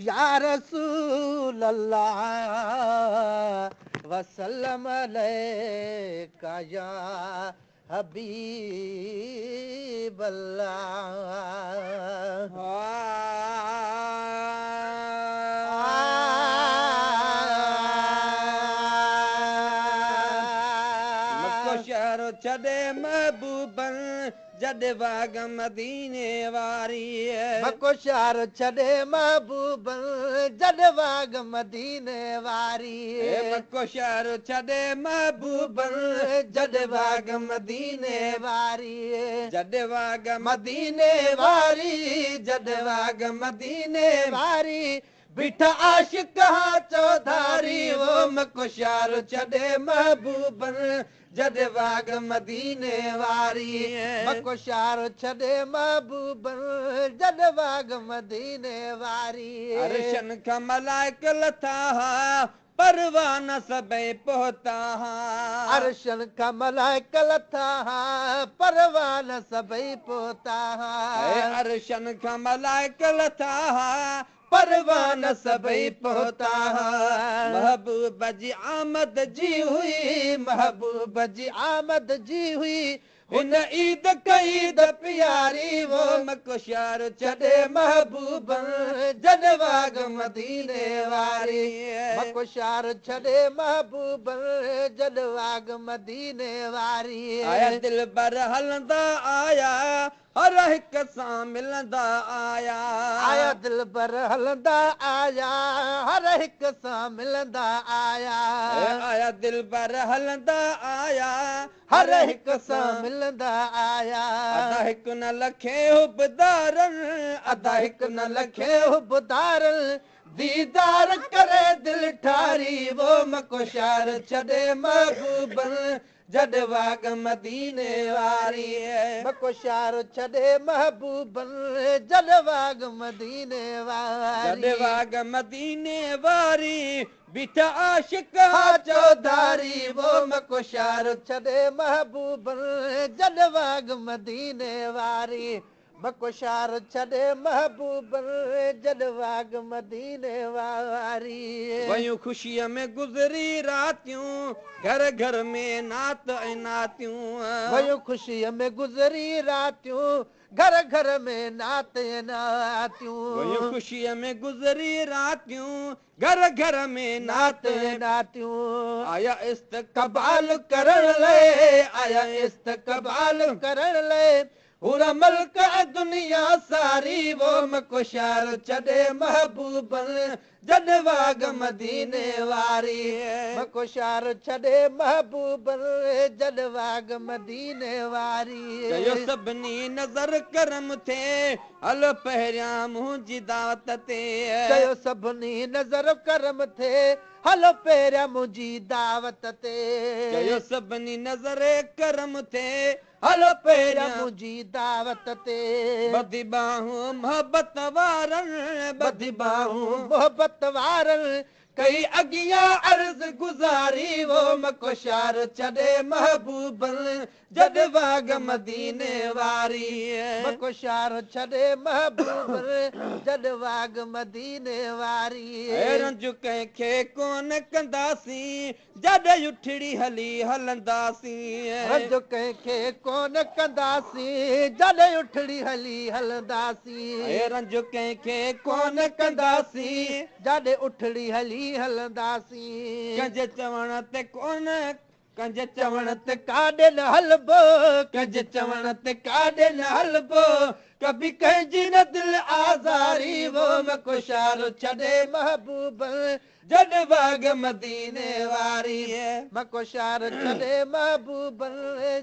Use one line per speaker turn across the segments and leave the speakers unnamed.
या रसूल अल्लाह वसल्लम अलैका या हबीब अल्लाह
मको शहर छॾे महबूबन जॾ बाग मदीने वारी
मको शहर छॾे महबूबन जॾ बाग मदीने वारी
मको शहर छॾे महबूबन
जॾ बाग मदीने वारी
जॾ बाग
मदीने वारी जॾ बाग मदीने वारी बिठ आशिक हा चौधारी वो मको शहर छॾे महबूबन जॾ बाग मदीने वारी मको शहर छॾे महबूबन जॾ बाग मदीने वारी
अर्शन खां मलाइक लथा हा परवान सभई पहुता हा
अर्शन खां मलाइक लथा हा परवान सभई पहुता हा
अर्शन खां मलाइक लथा हा
परवान सभई पहुता हा
महबूब जी आमद
जी हुई महबूब जी आमद जी हुई हुन ईद कई द प्यारी वो
मको शहर
छॾे महबूब जॾ बाग मदीने वारी मको शहर छॾे महबूब जॾ बाग मदीने वारी
आया दिल बर हलंदा आया हर हिक सां मिलंदा आया
आया दिल बर हलंदा आया हर हिक सां मिलंदा आया
आया दिल बर हलंदा आया
हर हिक सां मिलंदा आया
अदा हिकु न लखे हुबदारनि
अदा हिकु न लखे हुबदारनि दीदार करे दिल ठारी वो मको शहर छॾे महबूबन जॾ बाग मदीने वारी मको शहर छॾे महबूबन जॾ बाग मदीने वारी
जॾ बाग मदीने वारी बिठ आशिक
हा चौधारी वो मको शहर छॾे महबूबन जॾ बाग मदीने वारी मको शहर छॾे महबूबन जॾ बाग मदीने वारी
वयूं ख़ुशीअ में गुज़री रातियूं घर घर में नात ऐं नातियूं
वयूं ख़ुशीअ में गुज़री रातियूं घर घर में नात ऐं नातियूं
वयूं ख़ुशीअ में गुज़री रातियूं घर घर में
नात ऐं नातियूं
आया
इस्तक़बाल करण लाइ आया इस्तक़बाल करण लाइ हुन मल्क दुनिया सारी वो मको शहर छॾे महबूबन जॾ बाग मदीने वारी मको शहर छॾे महबूबन जॾ बाग मदीने वारी
चयो सभिनी नज़र करम थिए हलो पहिरियां मुंहिंजी दावत ते
चयो सभिनी नज़र करम थिए हलो पहिरियां मुंहिंजी दावत ते
चयो सभिनी नज़र करम थिए
हलो पहिरियां मुंहिंजी दावत ते
ॿधी बाहूं मोहबत वारनि
ॿधी बाहूं मोहबत वारनि कई अॻियां अर्ज़ गुज़ारी वो मको शहर छॾे महबूबन जॾ बाग मदीने वारी मको शहर छॾे महबूबन जॾ बाग मदीने वारी
रंज कंहिंखे कोन कंदासीं जॾ उठड़ी हली हलंदासीं
रंज कंहिंखे कोन कंदासीं जॾ उठड़ी हली हलंदासीं
रंज कंहिंखे
कोन कंदासीं जॾ उठड़ी हली हलंदासीं
कंहिंजे चवण ते कोन कंहिंजे
चवण ते काॾे न हलबो कंहिंजे चवण ते काॾे न हलबो कभी कंहिंजी न दिल आज़ारी वो मको शहर छॾे महबूबन जॾ बाग मदीने वारी मको शहर छॾे महबूबन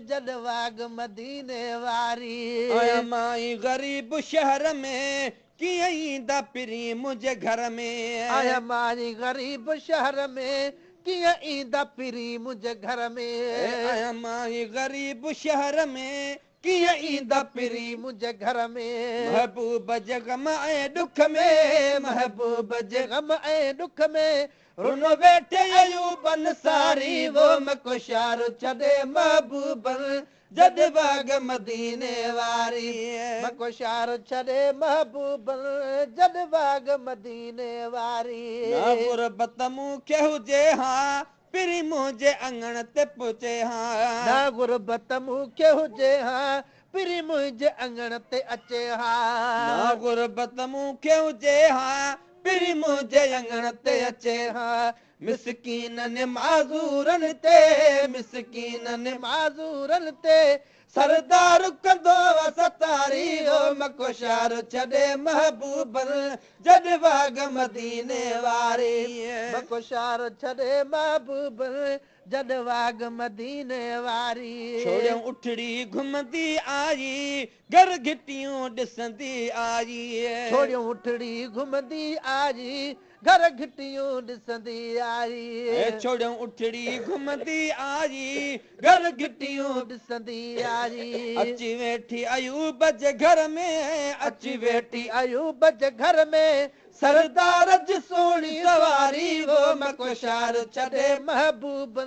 जॾ बाग मदीने वारी
माई ग़रीब शहर में कीअं ईंदा पिरी मुंहिंजे घर में
आया माई ग़रीब शहर में कीअं ईंदा पिरी मुंहिंजे घर में
आया माई ग़रीब शहर में
कीअं ईंदा पिरी मुंहिंजे घर में
महबूब जे ग़म ऐं ॾुख
में महबूब जे ग़म ऐं ॾुख में रुन वेठे अयूबन सारी वो मको शहर छॾे महबूबन
जद बाग मदीने वारी
मको शार छॾे महबूब जॾ बाग मदीने वारी
ना गुरबत मूंखे हुजे हा पिरी मुंहिंजे अंगण ते पहुचे हा
ना गुरबत मूंखे हुजे हा पिरी मुंहिंजे अंगण ते अचे हा
ना गुरबत मूंखे हुजे हा पिरी मुंहिंजे अंगण ते अचे हा मिसकीननि माज़ूरनि ते मिसकीननि
माज़ूरनि ते
सरदार कंदो सतारी ओ मको शार छॾे महबूब जॾ बाग मदीने वारी
मको शार छॾे महबूब जॾ बाग मदीने वारी
छोड़ियूं उठड़ी घुमंदी आई घर घिटियूं ॾिसंदी आई
छोड़ियूं उठड़ी घुमंदी आई घर घिटियूं ॾिसंदी आई
छोड़ियूं उठड़ी घुमंदी आई घर घिटियूं
ॾिसंदी आई
अची वेठी अयूब जे घर में अची वेठी
अयूब जे घर में
सरदार जी सोणी सवारी वो मको शार छॾे
महबूब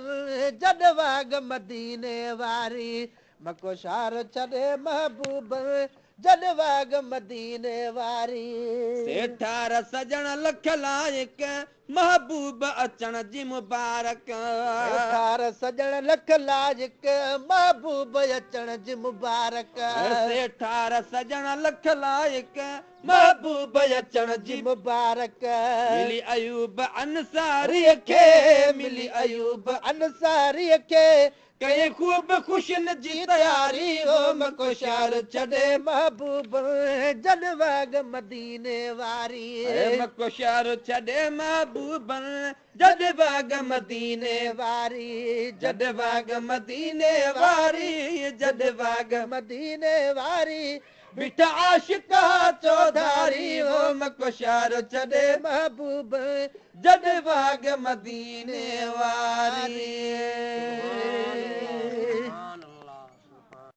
जॾ बाग मदीने वारी मको शार छॾे महबूब जॾ बाग मदीने वारी
सेठार सजण लख लाइक महबूब अचण जी मुबारक
सेठार सजण लख लाइक महबूब अचण जी मुबारक
सेठार सजण लख लाइक महबूब अचण जी
मुबारक
मिली अयूब अंसारीअ खे मिली
अयूब अंसारीअ खे
कई ख़ूब ख़ुशियुनि जी तयारी हो मको शार छॾे
महबूब जॾ बाग मदीने वारी
मको शार छॾे महबूब जॾ बाग मदीने
वारी
जॾ बाग मदीने वारी जॾ बाग
मदीने वारी
बिठ आशिका चौधारी हो मको शार छॾे
महबूब
जॾ बाग मदीने वारी